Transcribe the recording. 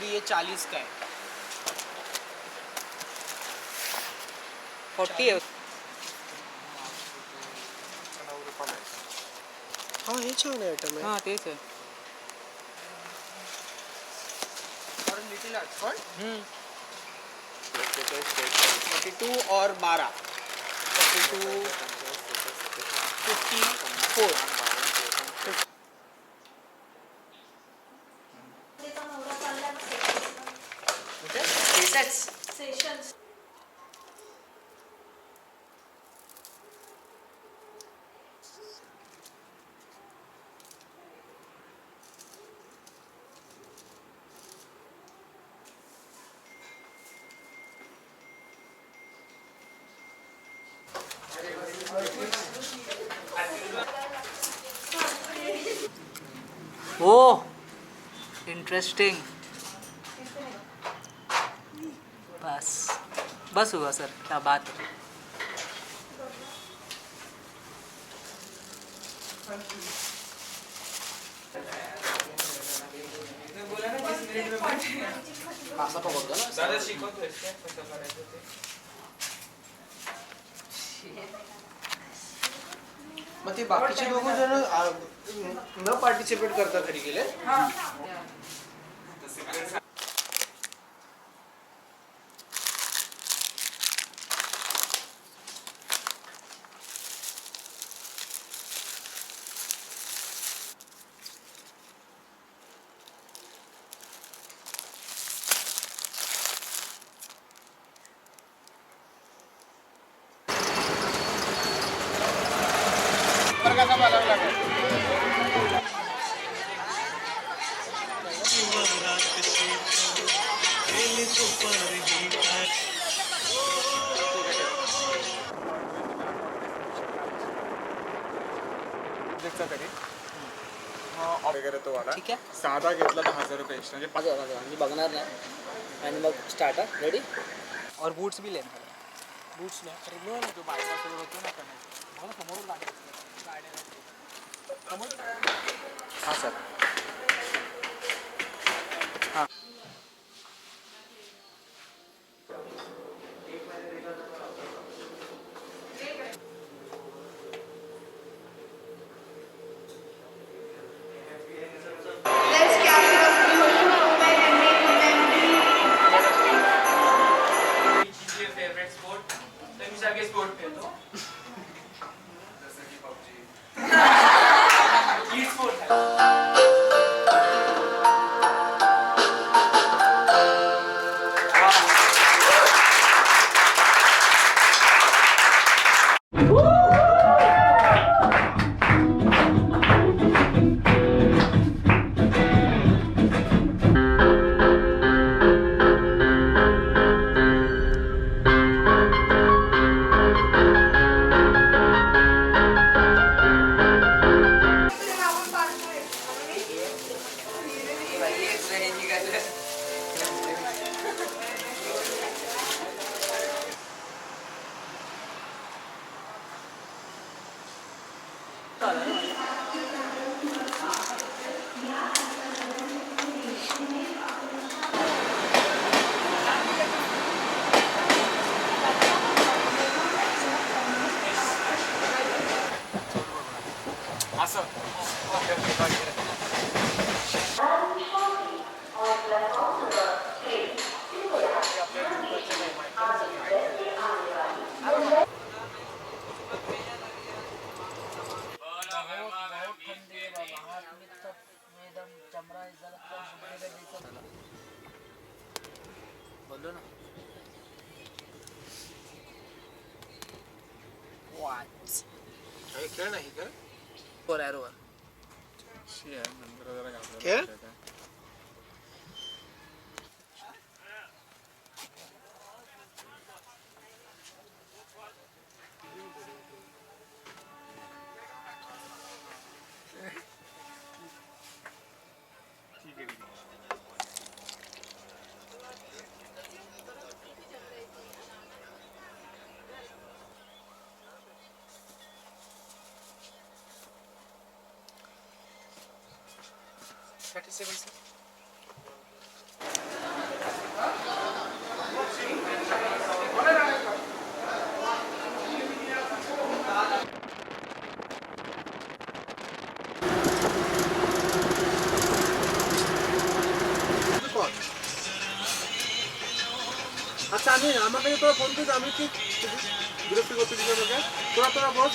अभी ये 40 का है। 40 आहे. हाँ हे छान आइटम है। हां तेच आहे. और लिटिल आर्ट 42 और 12 42 54 सेशन्स ओ इंटरेस्टिंग. बस हुआ सर, क्या बात है. मग ते बाकीचे दोघं जण न पार्टिसिपेट करता घरी गेले. वगैरे तो वाला ठीक आहे. साधा घेतला तर 1000 रुपये एक्स्ट्रा म्हणजे मी बघणार नाही आणि मग स्टार्ट आहे. रेडी. और बूट्स भी लेना है. बूट्स नाही खरीदलो ना तो बायका सोबत होतो ना कनेक्ट मला समोरून लागायचं गाड्या. हां सर. बोललो ना. वाच खेळ नाही का फोर ॲरोवर. नंतर जरा घाबरत खेळ? होता. ठीक आहे. Thirty-seven, sir. আমি আমার কাছে তোরা ফোন করছিস আমি কি বিরক্তি করতে দিচ্ছি আমাকে তোরা বস